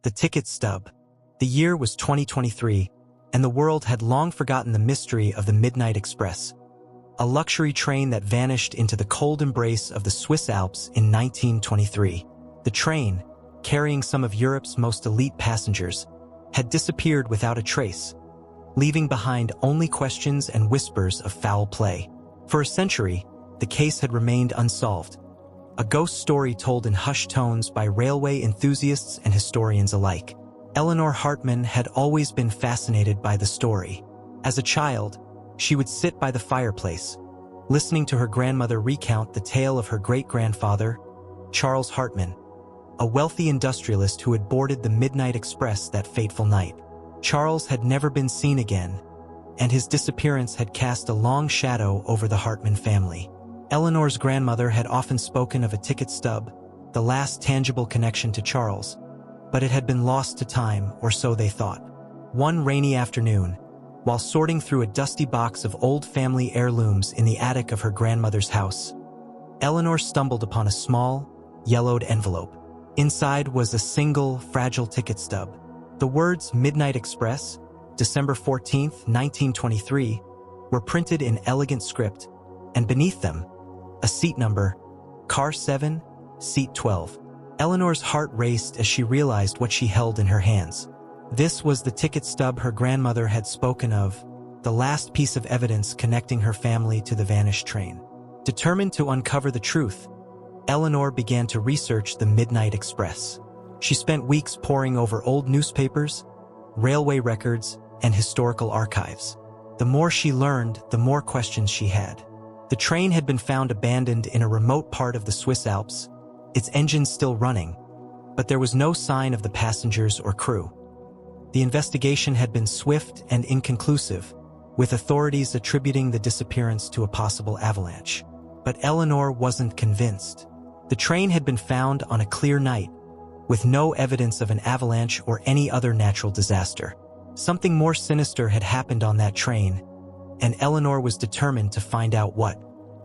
The ticket stub. The year was 2023, and the world had long forgotten the mystery of the Midnight Express, a luxury train that vanished into the cold embrace of the Swiss Alps in 1923. The train, carrying some of Europe's most elite passengers, had disappeared without a trace, leaving behind only questions and whispers of foul play. For a century, the case had remained unsolved, a ghost story told in hushed tones by railway enthusiasts and historians alike. Eleanor Hartman had always been fascinated by the story. As a child, she would sit by the fireplace, listening to her grandmother recount the tale of her great-grandfather, Charles Hartman, a wealthy industrialist who had boarded the Midnight Express that fateful night. Charles had never been seen again, and his disappearance had cast a long shadow over the Hartman family. Eleanor's grandmother had often spoken of a ticket stub, the last tangible connection to Charles, but it had been lost to time, or so they thought. One rainy afternoon, while sorting through a dusty box of old family heirlooms in the attic of her grandmother's house, Eleanor stumbled upon a small, yellowed envelope. Inside was a single, fragile ticket stub. The words Midnight Express, December 14, 1923, were printed in elegant script, and beneath them, a seat number, Car 7, Seat 12. Eleanor's heart raced as she realized what she held in her hands. This was the ticket stub her grandmother had spoken of, the last piece of evidence connecting her family to the vanished train. Determined to uncover the truth, Eleanor began to research the Midnight Express. She spent weeks poring over old newspapers, railway records, and historical archives. The more she learned, the more questions she had. The train had been found abandoned in a remote part of the Swiss Alps, its engines still running, but there was no sign of the passengers or crew. The investigation had been swift and inconclusive, with authorities attributing the disappearance to a possible avalanche. But Eleanor wasn't convinced. The train had been found on a clear night, with no evidence of an avalanche or any other natural disaster. Something more sinister had happened on that train, and Eleanor was determined to find out what.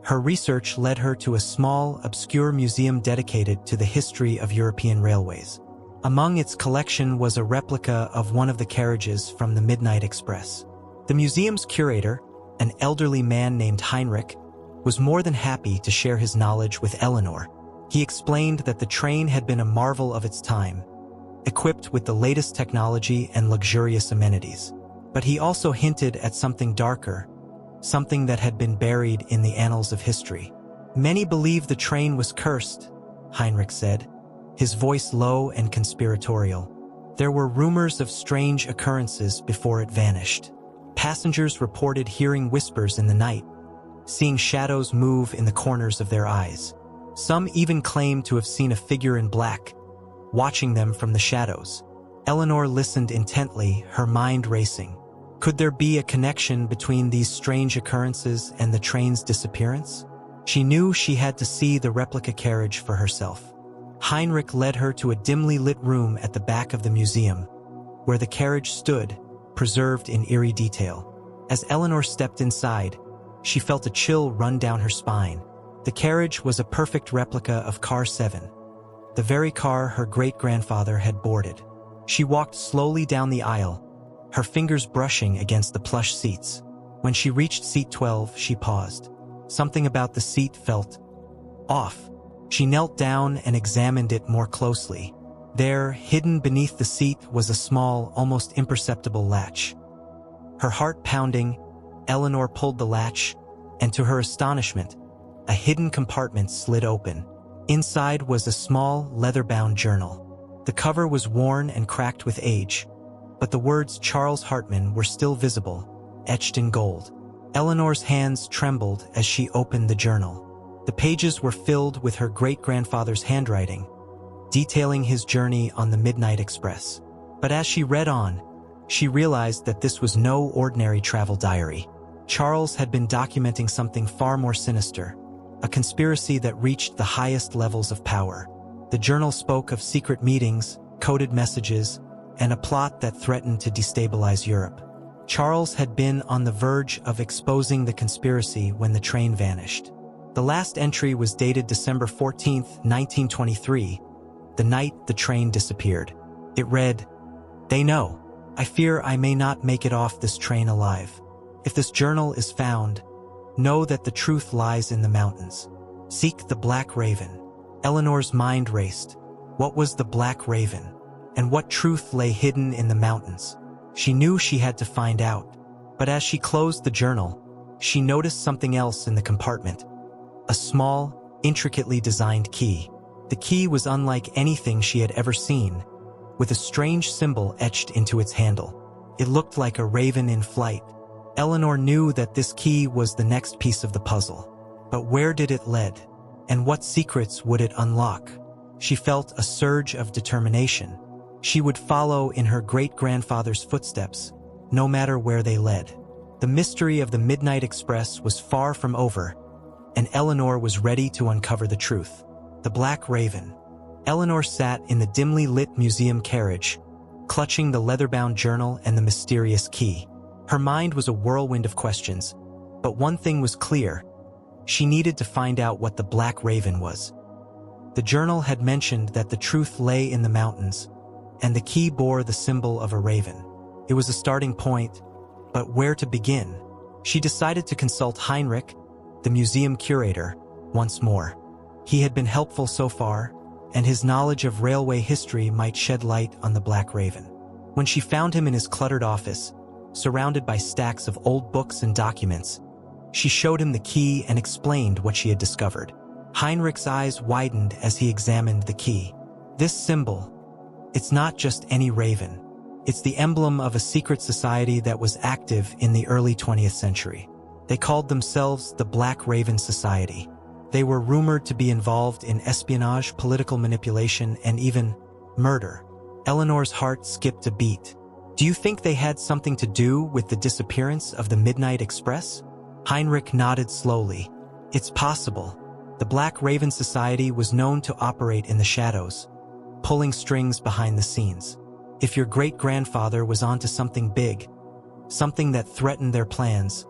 Her research led her to a small, obscure museum dedicated to the history of European railways. Among its collection was a replica of one of the carriages from the Midnight Express. The museum's curator, an elderly man named Heinrich, was more than happy to share his knowledge with Eleanor. He explained that the train had been a marvel of its time, equipped with the latest technology and luxurious amenities. But he also hinted at something darker, something that had been buried in the annals of history. Many believe the train was cursed, Heinrich said, his voice low and conspiratorial. There were rumors of strange occurrences before it vanished. Passengers reported hearing whispers in the night, seeing shadows move in the corners of their eyes. Some even claimed to have seen a figure in black, watching them from the shadows. Eleanor listened intently, her mind racing. Could there be a connection between these strange occurrences and the train's disappearance? She knew she had to see the replica carriage for herself. Heinrich led her to a dimly lit room at the back of the museum, where the carriage stood, preserved in eerie detail. As Eleanor stepped inside, she felt a chill run down her spine. The carriage was a perfect replica of Car 7, the very car her great-grandfather had boarded. She walked slowly down the aisle, her fingers brushing against the plush seats. When she reached seat 12, she paused. Something about the seat felt off. She knelt down and examined it more closely. There, hidden beneath the seat, was a small, almost imperceptible latch. Her heart pounding, Eleanor pulled the latch, and to her astonishment, a hidden compartment slid open. Inside was a small, leather-bound journal. The cover was worn and cracked with age, but the words Charles Hartman were still visible, etched in gold. Eleanor's hands trembled as she opened the journal. The pages were filled with her great-grandfather's handwriting, detailing his journey on the Midnight Express. But as she read on, she realized that this was no ordinary travel diary. Charles had been documenting something far more sinister, a conspiracy that reached the highest levels of power. The journal spoke of secret meetings, coded messages, and a plot that threatened to destabilize Europe. Charles had been on the verge of exposing the conspiracy when the train vanished. The last entry was dated December 14, 1923, the night the train disappeared. It read, "They know. I fear I may not make it off this train alive. If this journal is found, know that the truth lies in the mountains. Seek the Black Raven." Eleanor's mind raced. What was the Black Raven? And what truth lay hidden in the mountains? She knew she had to find out. But as she closed the journal, she noticed something else in the compartment. A small, intricately designed key. The key was unlike anything she had ever seen, with a strange symbol etched into its handle. It looked like a raven in flight. Eleanor knew that this key was the next piece of the puzzle. But where did it lead? And what secrets would it unlock? She felt a surge of determination. She would follow in her great-grandfather's footsteps, no matter where they led. The mystery of the Midnight Express was far from over, and Eleanor was ready to uncover the truth. The Black Raven. Eleanor sat in the dimly lit museum carriage, clutching the leather-bound journal and the mysterious key. Her mind was a whirlwind of questions, but one thing was clear. She needed to find out what the Black Raven was. The journal had mentioned that the truth lay in the mountains, and the key bore the symbol of a raven. It was a starting point, but where to begin? She decided to consult Heinrich, the museum curator, once more. He had been helpful so far, and his knowledge of railway history might shed light on the Black Raven. When she found him in his cluttered office, surrounded by stacks of old books and documents, she showed him the key and explained what she had discovered. Heinrich's eyes widened as he examined the key. This symbol, it's not just any raven. It's the emblem of a secret society that was active in the early 20th century. They called themselves the Black Raven Society. They were rumored to be involved in espionage, political manipulation, and even murder. Eleanor's heart skipped a beat. Do you think they had something to do with the disappearance of the Midnight Express? Heinrich nodded slowly. It's possible. The Black Raven Society was known to operate in the shadows, pulling strings behind the scenes. If your great-grandfather was onto something big, something that threatened their plans,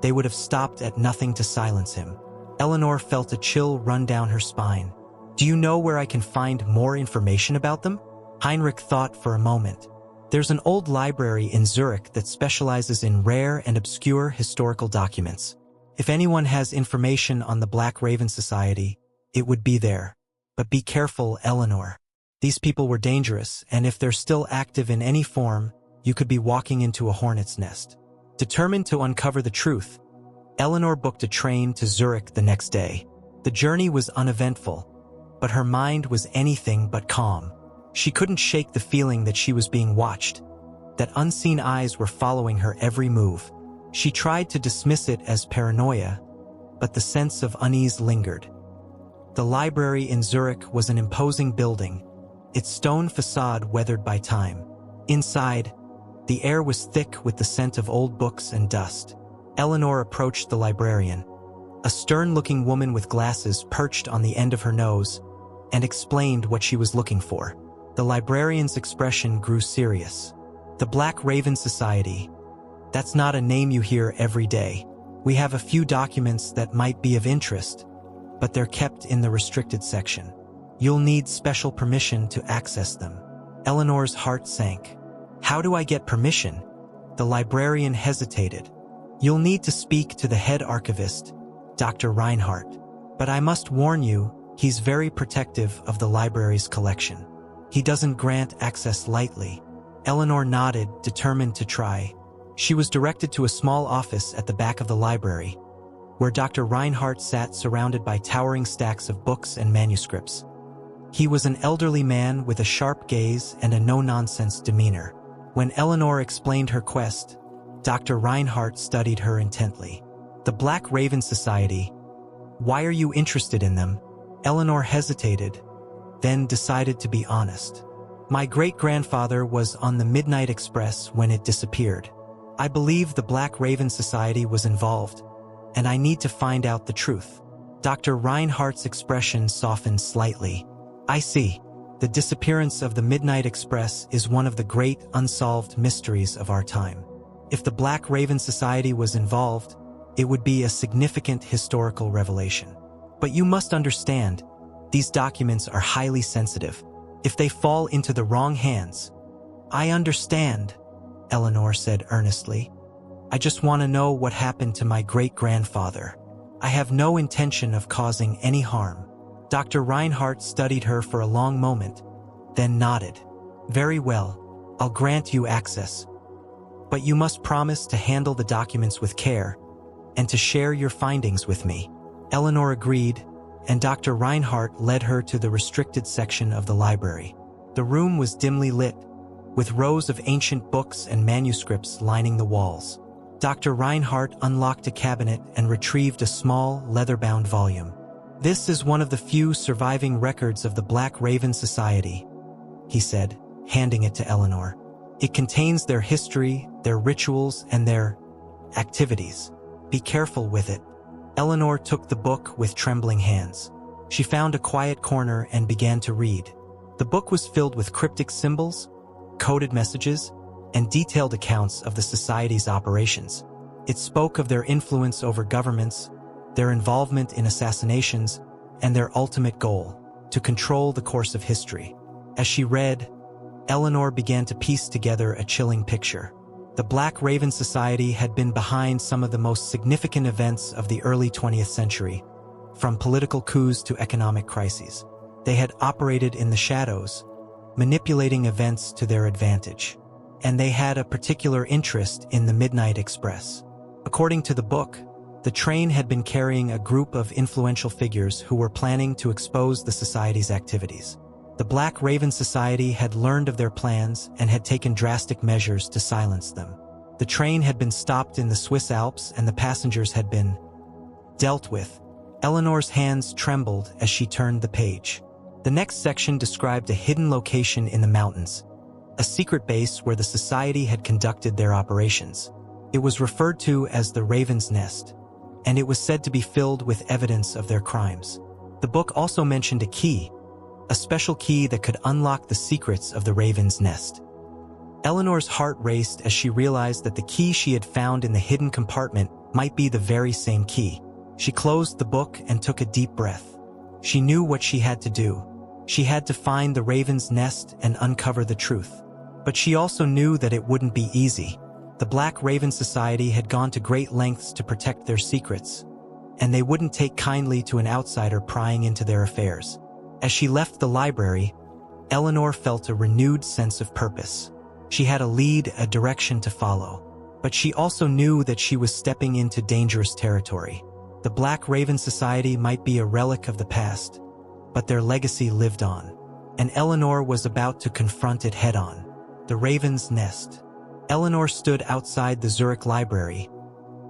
they would have stopped at nothing to silence him. Eleanor felt a chill run down her spine. Do you know where I can find more information about them? Heinrich thought for a moment. There's an old library in Zurich that specializes in rare and obscure historical documents. If anyone has information on the Black Raven Society, it would be there. But be careful, Eleanor. These people were dangerous, and if they're still active in any form, you could be walking into a hornet's nest. Determined to uncover the truth, Eleanor booked a train to Zurich the next day. The journey was uneventful, but her mind was anything but calm. She couldn't shake the feeling that she was being watched, that unseen eyes were following her every move. She tried to dismiss it as paranoia, but the sense of unease lingered. The library in Zurich was an imposing building, its stone facade weathered by time. Inside, the air was thick with the scent of old books and dust. Eleanor approached the librarian, a stern-looking woman with glasses perched on the end of her nose, and explained what she was looking for. The librarian's expression grew serious. The Black Raven Society. That's not a name you hear every day. We have a few documents that might be of interest, but they're kept in the restricted section. You'll need special permission to access them. Eleanor's heart sank. How do I get permission? The librarian hesitated. You'll need to speak to the head archivist, Dr. Reinhardt. But I must warn you, he's very protective of the library's collection. He doesn't grant access lightly. Eleanor nodded, determined to try. She was directed to a small office at the back of the library, where Dr. Reinhardt sat surrounded by towering stacks of books and manuscripts. He was an elderly man with a sharp gaze and a no-nonsense demeanor. When Eleanor explained her quest, Dr. Reinhardt studied her intently. The Black Raven Society. Why are you interested in them? Eleanor hesitated, then decided to be honest. My great-grandfather was on the Midnight Express when it disappeared. I believe the Black Raven Society was involved, and I need to find out the truth. Dr. Reinhardt's expression softened slightly. I see. The disappearance of the Midnight Express is one of the great unsolved mysteries of our time. If the Black Raven Society was involved, it would be a significant historical revelation. But you must understand, these documents are highly sensitive. If they fall into the wrong hands, I understand, Eleanor said earnestly. I just want to know what happened to my great-grandfather. I have no intention of causing any harm. Dr. Reinhardt studied her for a long moment, then nodded. Very well, I'll grant you access. But you must promise to handle the documents with care and to share your findings with me. Eleanor agreed, and Dr. Reinhardt led her to the restricted section of the library. The room was dimly lit, with rows of ancient books and manuscripts lining the walls. Dr. Reinhardt unlocked a cabinet and retrieved a small, leather-bound volume. This is one of the few surviving records of the Black Raven Society, he said, handing it to Eleanor. It contains their history, their rituals, and their activities. Be careful with it. Eleanor took the book with trembling hands. She found a quiet corner and began to read. The book was filled with cryptic symbols, coded messages, and detailed accounts of the Society's operations. It spoke of their influence over governments, their involvement in assassinations, and their ultimate goal, to control the course of history. As she read, Eleanor began to piece together a chilling picture. The Black Raven Society had been behind some of the most significant events of the early 20th century, from political coups to economic crises. They had operated in the shadows, manipulating events to their advantage. And they had a particular interest in the Midnight Express. According to the book, the train had been carrying a group of influential figures who were planning to expose the Society's activities. The Black Raven Society had learned of their plans and had taken drastic measures to silence them. The train had been stopped in the Swiss Alps and the passengers had been dealt with. Eleanor's hands trembled as she turned the page. The next section described a hidden location in the mountains, a secret base where the Society had conducted their operations. It was referred to as the Raven's Nest, and it was said to be filled with evidence of their crimes. The book also mentioned a key, a special key that could unlock the secrets of the Raven's Nest. Eleanor's heart raced as she realized that the key she had found in the hidden compartment might be the very same key. She closed the book and took a deep breath. She knew what she had to do. She had to find the Raven's Nest and uncover the truth. But she also knew that it wouldn't be easy. The Black Raven Society had gone to great lengths to protect their secrets, and they wouldn't take kindly to an outsider prying into their affairs. As she left the library, Eleanor felt a renewed sense of purpose. She had a lead, a direction to follow. But she also knew that she was stepping into dangerous territory. The Black Raven Society might be a relic of the past, but their legacy lived on, and Eleanor was about to confront it head-on. The Raven's Nest. Eleanor stood outside the Zurich Library,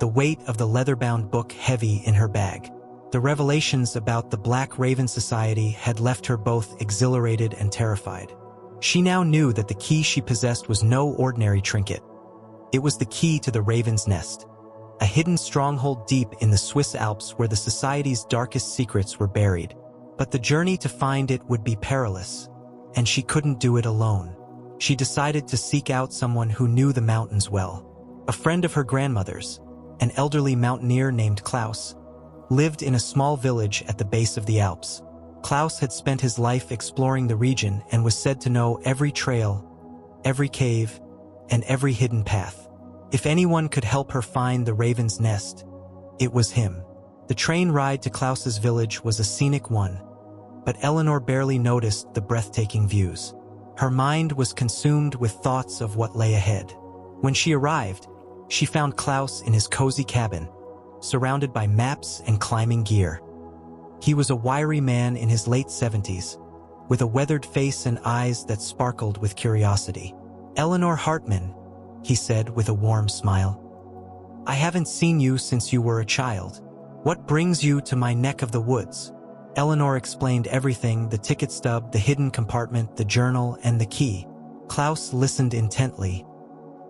the weight of the leather-bound book heavy in her bag. The revelations about the Black Raven Society had left her both exhilarated and terrified. She now knew that the key she possessed was no ordinary trinket. It was the key to the Raven's Nest, a hidden stronghold deep in the Swiss Alps where the Society's darkest secrets were buried. But the journey to find it would be perilous, and she couldn't do it alone. She decided to seek out someone who knew the mountains well. A friend of her grandmother's, an elderly mountaineer named Klaus, lived in a small village at the base of the Alps. Klaus had spent his life exploring the region and was said to know every trail, every cave, and every hidden path. If anyone could help her find the Raven's Nest, it was him. The train ride to Klaus's village was a scenic one, but Eleanor barely noticed the breathtaking views. Her mind was consumed with thoughts of what lay ahead. When she arrived, she found Klaus in his cozy cabin, surrounded by maps and climbing gear. He was a wiry man in his late 70s, with a weathered face and eyes that sparkled with curiosity. "Eleanor Hartman," he said with a warm smile. "I haven't seen you since you were a child. What brings you to my neck of the woods?" Eleanor explained everything: the ticket stub, the hidden compartment, the journal, and the key. Klaus listened intently,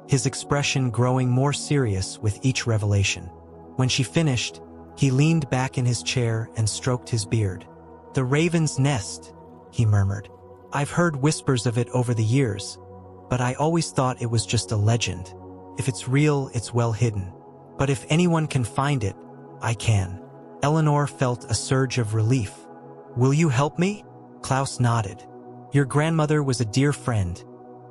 his expression growing more serious with each revelation. When she finished, he leaned back in his chair and stroked his beard. "The Raven's Nest," he murmured. "I've heard whispers of it over the years, but I always thought it was just a legend. If it's real, it's well hidden. But if anyone can find it, I can." Eleanor felt a surge of relief. "Will you help me?" Klaus nodded. "Your grandmother was a dear friend,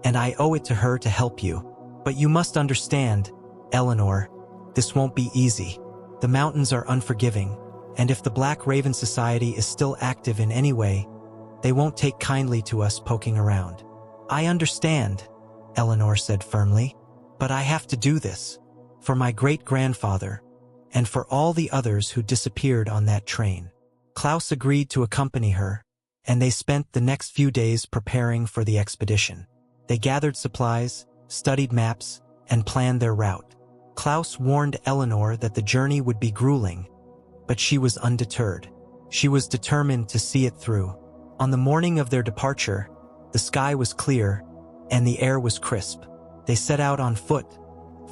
and I owe it to her to help you. But you must understand, Eleanor, this won't be easy. The mountains are unforgiving, and if the Black Raven Society is still active in any way, they won't take kindly to us poking around. I understand, Eleanor said firmly, but I have to do this, for my great-grandfather, and for all the others who disappeared on that train. Klaus agreed to accompany her, and they spent the next few days preparing for the expedition. They gathered supplies, studied maps, and planned their route. Klaus warned Eleanor that the journey would be grueling, but she was undeterred. She was determined to see it through. On the morning of their departure, the sky was clear, and the air was crisp. They set out on foot,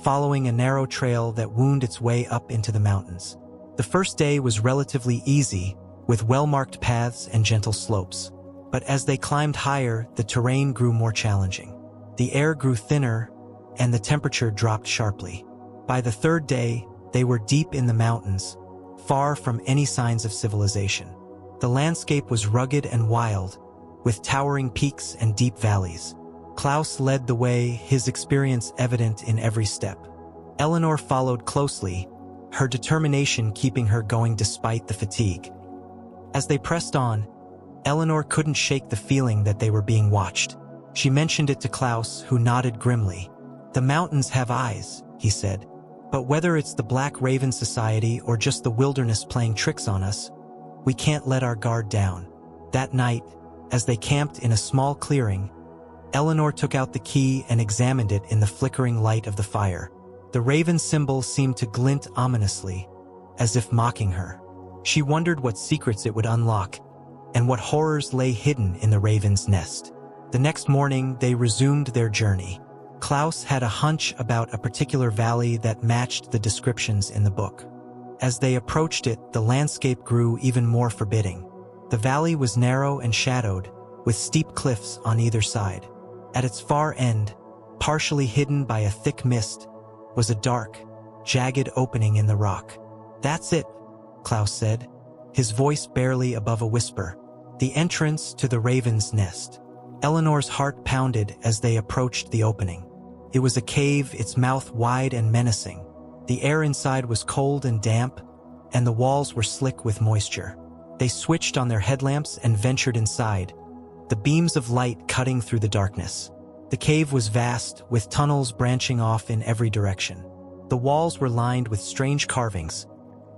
following a narrow trail that wound its way up into the mountains. The first day was relatively easy, with well-marked paths and gentle slopes. But as they climbed higher, the terrain grew more challenging. The air grew thinner, and the temperature dropped sharply. By the third day, they were deep in the mountains, far from any signs of civilization. The landscape was rugged and wild, with towering peaks and deep valleys. Klaus led the way, his experience evident in every step. Eleanor followed closely, her determination keeping her going despite the fatigue. As they pressed on, Eleanor couldn't shake the feeling that they were being watched. She mentioned it to Klaus, who nodded grimly. "The mountains have eyes," he said. "But whether it's the Black Raven Society or just the wilderness playing tricks on us, we can't let our guard down." That night, as they camped in a small clearing, Eleanor took out the key and examined it in the flickering light of the fire. The raven symbol seemed to glint ominously, as if mocking her. She wondered what secrets it would unlock, and what horrors lay hidden in the raven's nest. The next morning, they resumed their journey. Klaus had a hunch about a particular valley that matched the descriptions in the book. As they approached it, the landscape grew even more forbidding. The valley was narrow and shadowed, with steep cliffs on either side. At its far end, partially hidden by a thick mist, was a dark, jagged opening in the rock. "That's it," Klaus said, his voice barely above a whisper. "The entrance to the raven's nest." Eleanor's heart pounded as they approached the opening. It was a cave, its mouth wide and menacing. The air inside was cold and damp, and the walls were slick with moisture. They switched on their headlamps and ventured inside, the beams of light cutting through the darkness. The cave was vast, with tunnels branching off in every direction. The walls were lined with strange carvings,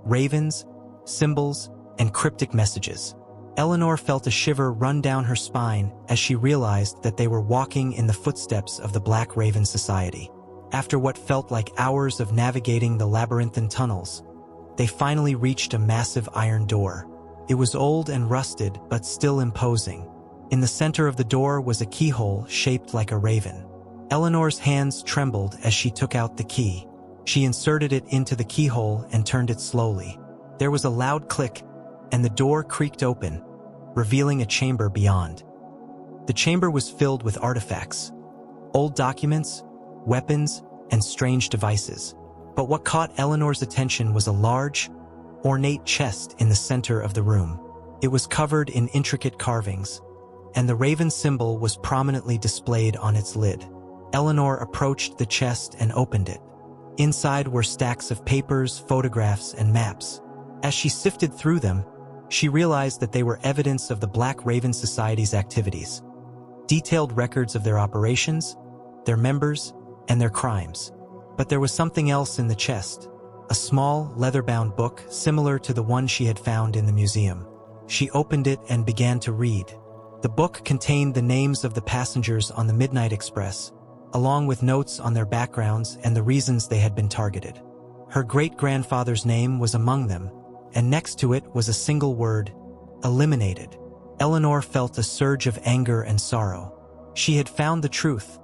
ravens, symbols, and cryptic messages. Eleanor felt a shiver run down her spine as she realized that they were walking in the footsteps of the Black Raven Society. After what felt like hours of navigating the labyrinthine tunnels, they finally reached a massive iron door. It was old and rusted, but still imposing. In the center of the door was a keyhole shaped like a raven. Eleanor's hands trembled as she took out the key. She inserted it into the keyhole and turned it slowly. There was a loud click, and the door creaked open, revealing a chamber beyond. The chamber was filled with artifacts, old documents, weapons, and strange devices. But what caught Eleanor's attention was a large, ornate chest in the center of the room. It was covered in intricate carvings, and the raven symbol was prominently displayed on its lid. Eleanor approached the chest and opened it. Inside were stacks of papers, photographs, and maps. As she sifted through them, she realized that they were evidence of the Black Raven Society's activities. Detailed records of their operations, their members, and their crimes. But there was something else in the chest. A small, leather-bound book similar to the one she had found in the museum. She opened it and began to read. The book contained the names of the passengers on the Midnight Express, along with notes on their backgrounds and the reasons they had been targeted. Her great-grandfather's name was among them, and next to it was a single word: eliminated. Eleanor felt a surge of anger and sorrow. She had found the truth,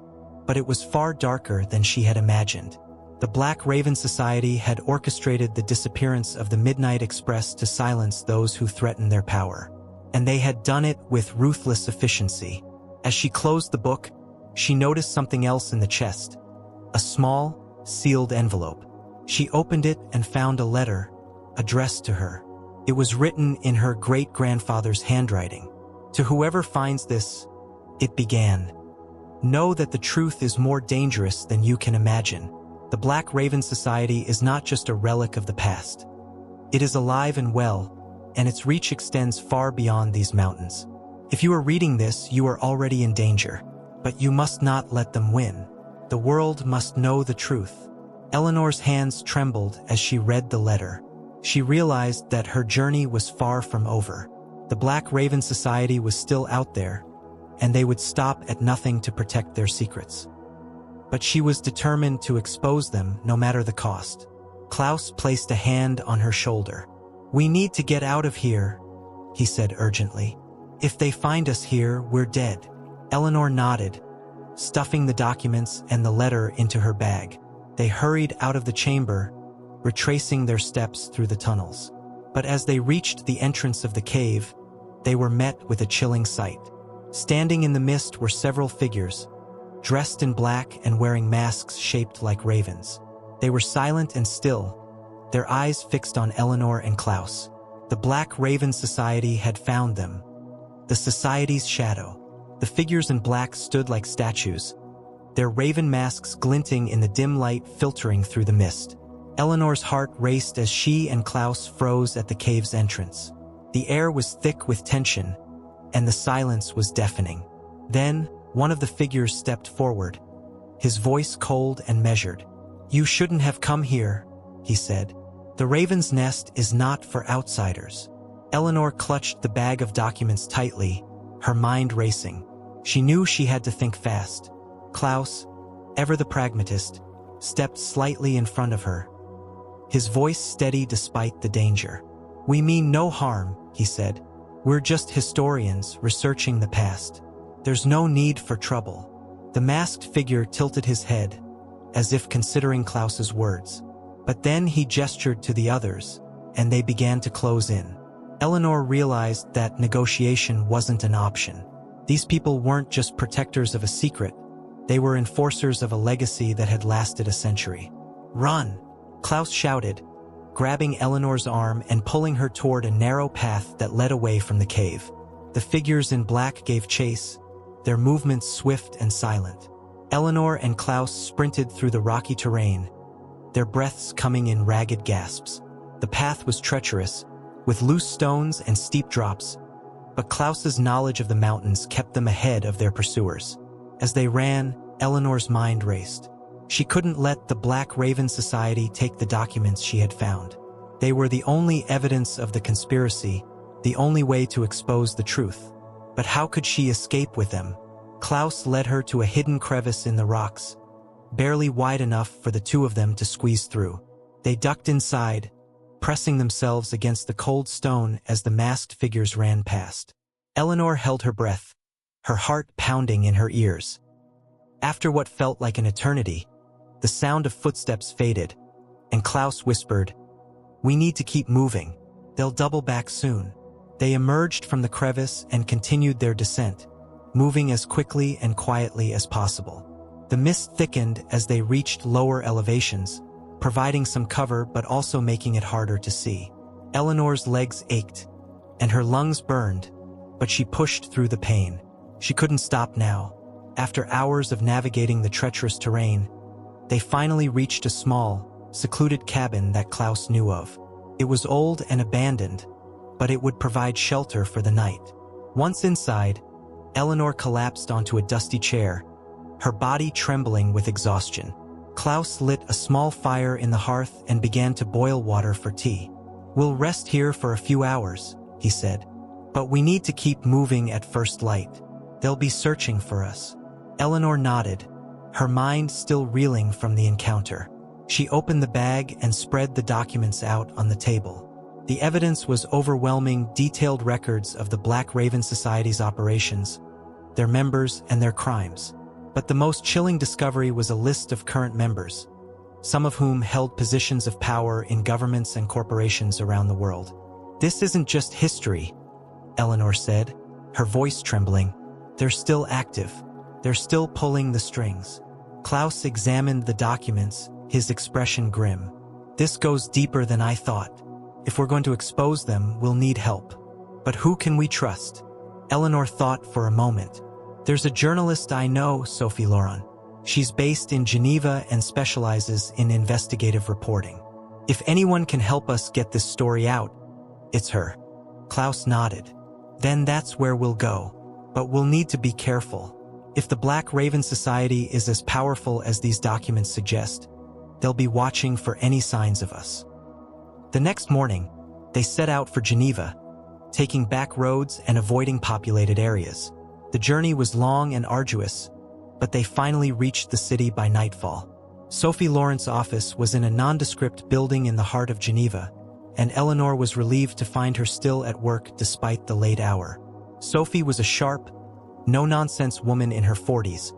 but it was far darker than she had imagined. The Black Raven Society had orchestrated the disappearance of the Midnight Express to silence those who threatened their power. And they had done it with ruthless efficiency. As she closed the book, she noticed something else in the chest. A small, sealed envelope. She opened it and found a letter, addressed to her. It was written in her great-grandfather's handwriting. "To whoever finds this," it began, Know that the truth is more dangerous than you can imagine. The Black Raven Society is not just a relic of the past. It is alive and well, and its reach extends far beyond these mountains. If you are reading this, you are already in danger. But you must not let them win. The world must know the truth. Eleanor's hands trembled as she read the letter. She realized that her journey was far from over. The Black Raven Society was still out there, and they would stop at nothing to protect their secrets. But she was determined to expose them no matter the cost. Klaus placed a hand on her shoulder. "We need to get out of here," he said urgently. "If they find us here, we're dead." Eleanor nodded, stuffing the documents and the letter into her bag. They hurried out of the chamber, retracing their steps through the tunnels. But as they reached the entrance of the cave, they were met with a chilling sight. Standing in the mist were several figures, dressed in black and wearing masks shaped like ravens. They were silent and still, their eyes fixed on Eleanor and Klaus. The Black Raven Society had found them. The society's shadow. The figures in black stood like statues, their raven masks glinting in the dim light filtering through the mist. Eleanor's heart raced as she and Klaus froze at the cave's entrance. The air was thick with tension, and the silence was deafening. Then, one of the figures stepped forward, his voice cold and measured. "You shouldn't have come here," he said. "The Raven's Nest is not for outsiders." Eleanor clutched the bag of documents tightly, her mind racing. She knew she had to think fast. Klaus, ever the pragmatist, stepped slightly in front of her, his voice steady despite the danger. "We mean no harm," he said. "We're just historians researching the past. There's no need for trouble." The masked figure tilted his head, as if considering Klaus's words. But then he gestured to the others, and they began to close in. Eleanor realized that negotiation wasn't an option. These people weren't just protectors of a secret, they were enforcers of a legacy that had lasted a century. "Run!" Klaus shouted, grabbing Eleanor's arm and pulling her toward a narrow path that led away from the cave. The figures in black gave chase, their movements swift and silent. Eleanor and Klaus sprinted through the rocky terrain, their breaths coming in ragged gasps. The path was treacherous, with loose stones and steep drops, but Klaus's knowledge of the mountains kept them ahead of their pursuers. As they ran, Eleanor's mind raced. She couldn't let the Black Raven Society take the documents she had found. They were the only evidence of the conspiracy, the only way to expose the truth. But how could she escape with them? Klaus led her to a hidden crevice in the rocks, barely wide enough for the two of them to squeeze through. They ducked inside, pressing themselves against the cold stone as the masked figures ran past. Eleanor held her breath, her heart pounding in her ears. After what felt like an eternity, the sound of footsteps faded, and Klaus whispered, "We need to keep moving. They'll double back soon." They emerged from the crevice and continued their descent, moving as quickly and quietly as possible. The mist thickened as they reached lower elevations, providing some cover but also making it harder to see. Eleanor's legs ached, and her lungs burned, but she pushed through the pain. She couldn't stop now. After hours of navigating the treacherous terrain, they finally reached a small, secluded cabin that Klaus knew of. It was old and abandoned, but it would provide shelter for the night. Once inside, Eleanor collapsed onto a dusty chair, her body trembling with exhaustion. Klaus lit a small fire in the hearth and began to boil water for tea. "We'll rest here for a few hours," he said. "But we need to keep moving at first light. They'll be searching for us." Eleanor nodded, her mind still reeling from the encounter. She opened the bag and spread the documents out on the table. The evidence was overwhelming, detailed records of the Black Raven Society's operations, their members and their crimes. But the most chilling discovery was a list of current members, some of whom held positions of power in governments and corporations around the world. "This isn't just history," Eleanor said, her voice trembling. "They're still active. They're still pulling the strings." Klaus examined the documents, his expression grim. "This goes deeper than I thought. If we're going to expose them, we'll need help. But who can we trust?" Eleanor thought for a moment. There's a journalist I know, Sophie Laurent. She's based in Geneva and specializes in investigative reporting. If anyone can help us get this story out, it's her. Klaus nodded. Then that's where we'll go. But we'll need to be careful. If the Black Raven Society is as powerful as these documents suggest, they'll be watching for any signs of us. The next morning, they set out for Geneva, taking back roads and avoiding populated areas. The journey was long and arduous, but they finally reached the city by nightfall. Sophie Laurent's office was in a nondescript building in the heart of Geneva, and Eleanor was relieved to find her still at work despite the late hour. Sophie was a sharp, no-nonsense woman in her 40s,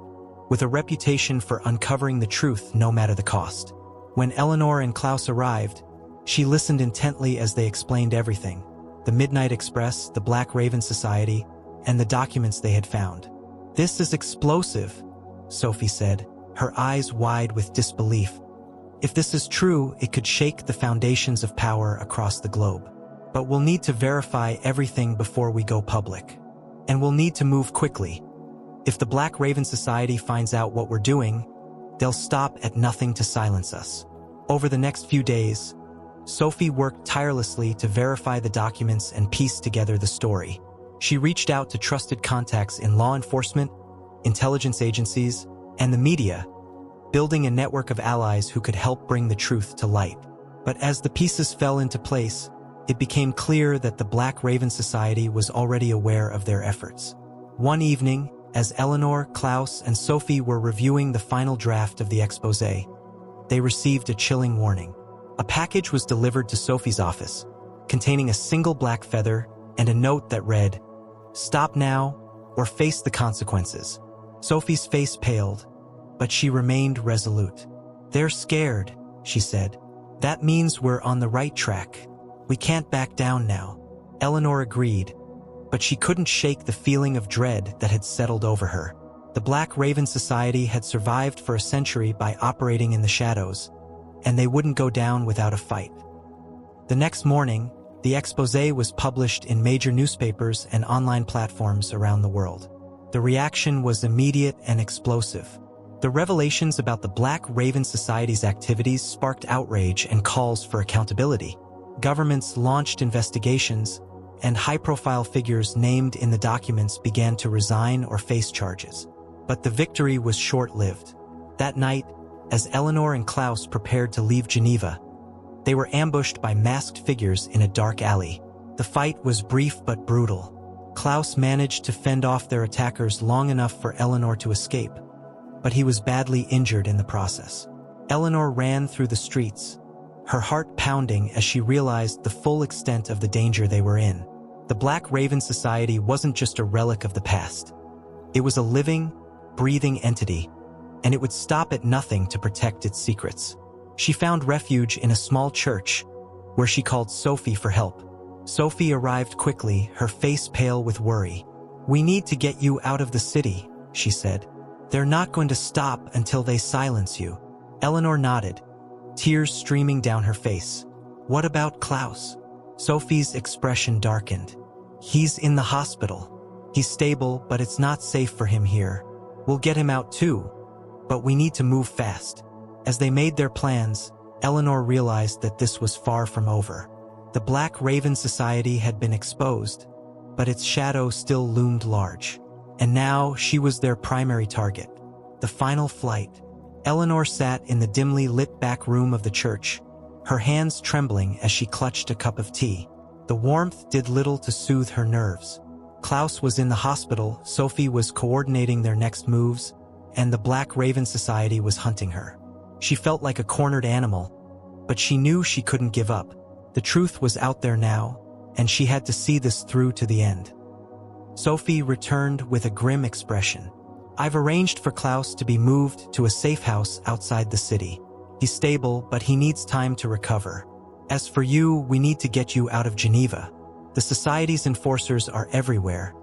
with a reputation for uncovering the truth no matter the cost. When Eleanor and Klaus arrived, she listened intently as they explained everything: the Midnight Express, the Black Raven Society, and the documents they had found. "This is explosive," Sophie said, her eyes wide with disbelief. "If this is true, it could shake the foundations of power across the globe. But we'll need to verify everything before we go public. And we'll need to move quickly. If the Black Raven Society finds out what we're doing, they'll stop at nothing to silence us." Over the next few days, Sophie worked tirelessly to verify the documents and piece together the story. She reached out to trusted contacts in law enforcement, intelligence agencies, and the media, building a network of allies who could help bring the truth to light. But as the pieces fell into place, it became clear that the Black Raven Society was already aware of their efforts. One evening, as Eleanor, Klaus, and Sophie were reviewing the final draft of the exposé, they received a chilling warning. A package was delivered to Sophie's office, containing a single black feather and a note that read, "Stop now, or face the consequences." Sophie's face paled, but she remained resolute. "They're scared," she said. "That means we're on the right track. We can't back down now." Eleanor agreed, but she couldn't shake the feeling of dread that had settled over her. The Black Raven Society had survived for a century by operating in the shadows, and they wouldn't go down without a fight. The next morning, the exposé was published in major newspapers and online platforms around the world. The reaction was immediate and explosive. The revelations about the Black Raven Society's activities sparked outrage and calls for accountability. Governments launched investigations, and high-profile figures named in the documents began to resign or face charges. But the victory was short-lived. That night, as Eleanor and Klaus prepared to leave Geneva, they were ambushed by masked figures in a dark alley. The fight was brief but brutal. Klaus managed to fend off their attackers long enough for Eleanor to escape, but he was badly injured in the process. Eleanor ran through the streets, her heart pounding as she realized the full extent of the danger they were in. The Black Raven Society wasn't just a relic of the past. It was a living, breathing entity, and it would stop at nothing to protect its secrets. She found refuge in a small church, where she called Sophie for help. Sophie arrived quickly, her face pale with worry. "We need to get you out of the city," she said. "They're not going to stop until they silence you." Eleanor nodded, tears streaming down her face. "What about Klaus?" Sophie's expression darkened. "He's in the hospital. He's stable, but it's not safe for him here. We'll get him out too, but we need to move fast." As they made their plans, Eleanor realized that this was far from over. The Black Raven Society had been exposed, but its shadow still loomed large. And now she was their primary target. The final flight. Eleanor sat in the dimly lit back room of the church, her hands trembling as she clutched a cup of tea. The warmth did little to soothe her nerves. Klaus was in the hospital, Sophie was coordinating their next moves, and the Black Raven Society was hunting her. She felt like a cornered animal, but she knew she couldn't give up. The truth was out there now, and she had to see this through to the end. Sophie returned with a grim expression. "I've arranged for Klaus to be moved to a safe house outside the city. He's stable, but he needs time to recover. As for you, we need to get you out of Geneva. The Society's enforcers are everywhere,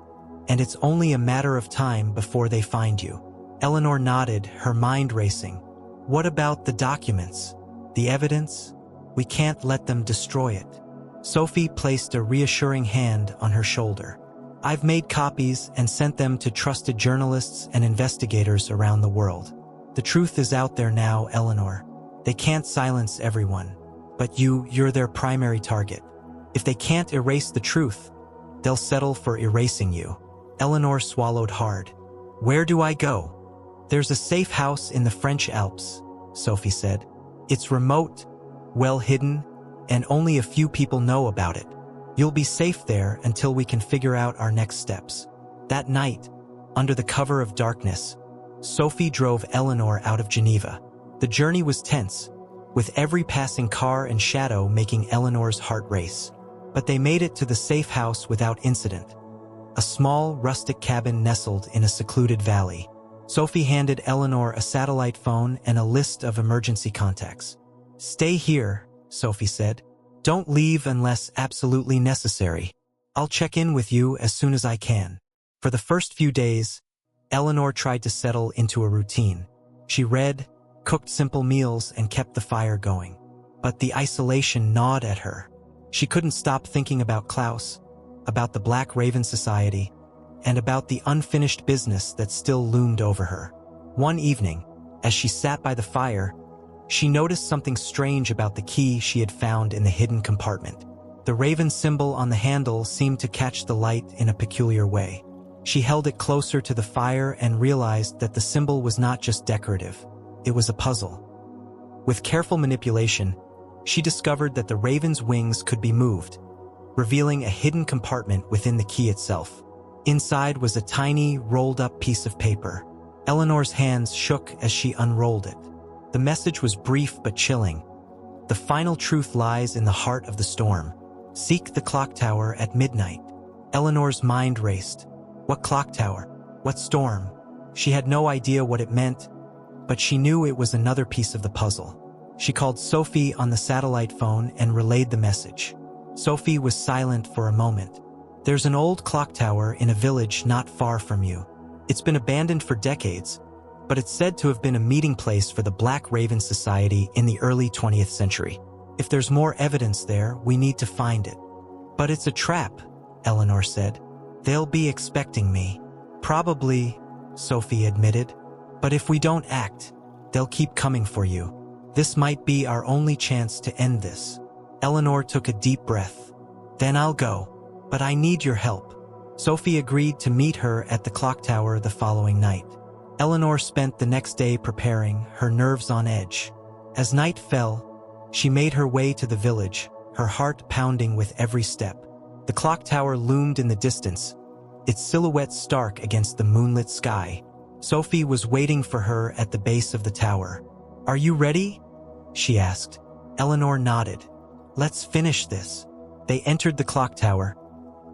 and it's only a matter of time before they find you." Eleanor nodded, her mind racing. "What about the documents? The evidence? We can't let them destroy it." Sophie placed a reassuring hand on her shoulder. I've made copies and sent them to trusted journalists and investigators around the world. The truth is out there now, Eleanor. They can't silence everyone, but you're their primary target. If they can't erase the truth, they'll settle for erasing you. Eleanor swallowed hard. Where do I go? There's a safe house in the French Alps, Sophie said. It's remote, well hidden, and only a few people know about it. You'll be safe there until we can figure out our next steps. That night, under the cover of darkness, Sophie drove Eleanor out of Geneva. The journey was tense, with every passing car and shadow making Eleanor's heart race. But they made it to the safe house without incident. A small, rustic cabin nestled in a secluded valley. Sophie handed Eleanor a satellite phone and a list of emergency contacts. "Stay here," Sophie said. "Don't leave unless absolutely necessary. I'll check in with you as soon as I can." For the first few days, Eleanor tried to settle into a routine. She read, cooked simple meals, and kept the fire going. But the isolation gnawed at her. She couldn't stop thinking about Klaus, about the Black Raven Society, and about the unfinished business that still loomed over her. One evening, as she sat by the fire, she noticed something strange about the key she had found in the hidden compartment. The raven symbol on the handle seemed to catch the light in a peculiar way. She held it closer to the fire and realized that the symbol was not just decorative, it was a puzzle. With careful manipulation, she discovered that the raven's wings could be moved, revealing a hidden compartment within the key itself. Inside was a tiny, rolled-up piece of paper. Eleanor's hands shook as she unrolled it. The message was brief but chilling. "The final truth lies in the heart of the storm. Seek the clock tower at midnight." Eleanor's mind raced. What clock tower? What storm? She had no idea what it meant, but she knew it was another piece of the puzzle. She called Sophie on the satellite phone and relayed the message. Sophie was silent for a moment. "There's an old clock tower in a village not far from you. It's been abandoned for decades, but it's said to have been a meeting place for the Black Raven Society in the early 20th century. If there's more evidence there, we need to find it." "But it's a trap," Eleanor said. "They'll be expecting me." "Probably," Sophie admitted. "But if we don't act, they'll keep coming for you. This might be our only chance to end this." Eleanor took a deep breath. "Then I'll go. But I need your help." Sophie agreed to meet her at the clock tower the following night. Eleanor spent the next day preparing, her nerves on edge. As night fell, she made her way to the village, her heart pounding with every step. The clock tower loomed in the distance, its silhouette stark against the moonlit sky. Sophie was waiting for her at the base of the tower. "Are you ready?" she asked. Eleanor nodded. "Let's finish this." They entered the clock tower,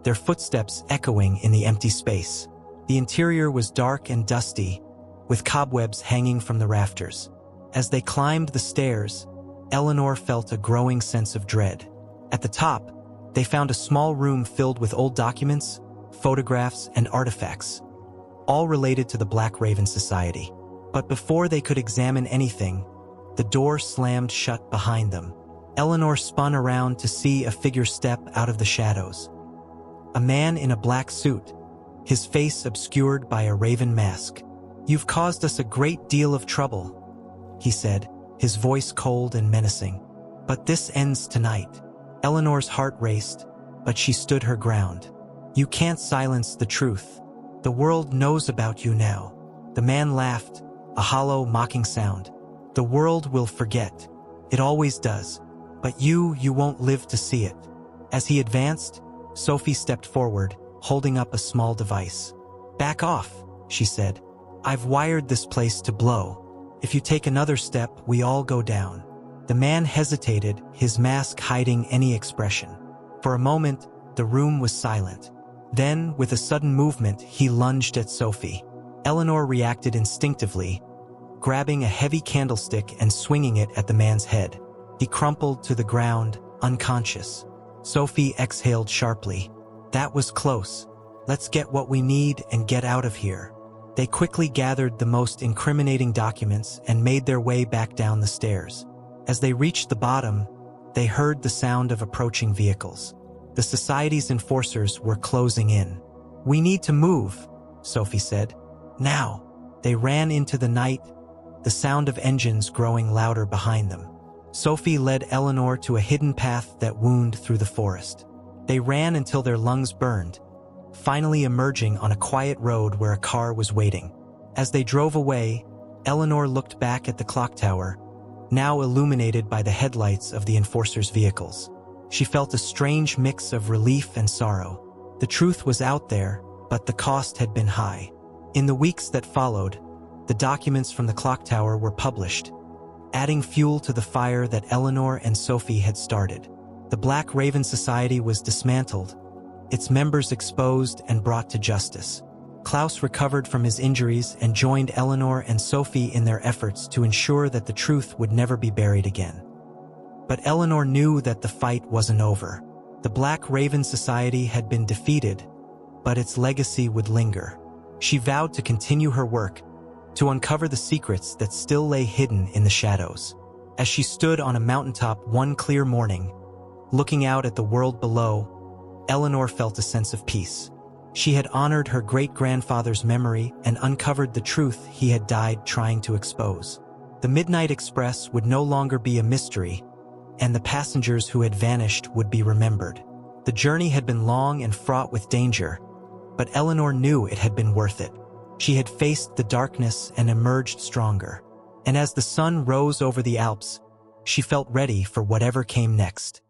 their footsteps echoing in the empty space. The interior was dark and dusty, with cobwebs hanging from the rafters. As they climbed the stairs, Eleanor felt a growing sense of dread. At the top, they found a small room filled with old documents, photographs, and artifacts, all related to the Black Raven Society. But before they could examine anything, the door slammed shut behind them. Eleanor spun around to see a figure step out of the shadows. A man in a black suit, his face obscured by a raven mask. "You've caused us a great deal of trouble," he said, his voice cold and menacing. "But this ends tonight." Eleanor's heart raced, but she stood her ground. "You can't silence the truth. The world knows about you now." The man laughed, a hollow, mocking sound. "The world will forget. It always does. But you won't live to see it." As he advanced, Sophie stepped forward, holding up a small device. "Back off," she said. "I've wired this place to blow. If you take another step, we all go down." The man hesitated, his mask hiding any expression. For a moment, the room was silent. Then, with a sudden movement, he lunged at Sophie. Eleanor reacted instinctively, grabbing a heavy candlestick and swinging it at the man's head. He crumpled to the ground, unconscious. Sophie exhaled sharply. "That was close. Let's get what we need and get out of here." They quickly gathered the most incriminating documents and made their way back down the stairs. As they reached the bottom, they heard the sound of approaching vehicles. The society's enforcers were closing in. "We need to move," Sophie said. "Now." They ran into the night, the sound of engines growing louder behind them. Sophie led Eleanor to a hidden path that wound through the forest. They ran until their lungs burned, finally emerging on a quiet road where a car was waiting. As they drove away, Eleanor looked back at the clock tower, now illuminated by the headlights of the enforcers' vehicles. She felt a strange mix of relief and sorrow. The truth was out there, but the cost had been high. In the weeks that followed, the documents from the clock tower were published, adding fuel to the fire that Eleanor and Sophie had started. The Black Raven Society was dismantled, its members exposed and brought to justice. Klaus recovered from his injuries and joined Eleanor and Sophie in their efforts to ensure that the truth would never be buried again. But Eleanor knew that the fight wasn't over. The Black Raven Society had been defeated, but its legacy would linger. She vowed to continue her work, to uncover the secrets that still lay hidden in the shadows. As she stood on a mountaintop one clear morning, looking out at the world below, Eleanor felt a sense of peace. She had honored her great-grandfather's memory and uncovered the truth he had died trying to expose. The Midnight Express would no longer be a mystery, and the passengers who had vanished would be remembered. The journey had been long and fraught with danger, but Eleanor knew it had been worth it. She had faced the darkness and emerged stronger. And as the sun rose over the Alps, she felt ready for whatever came next.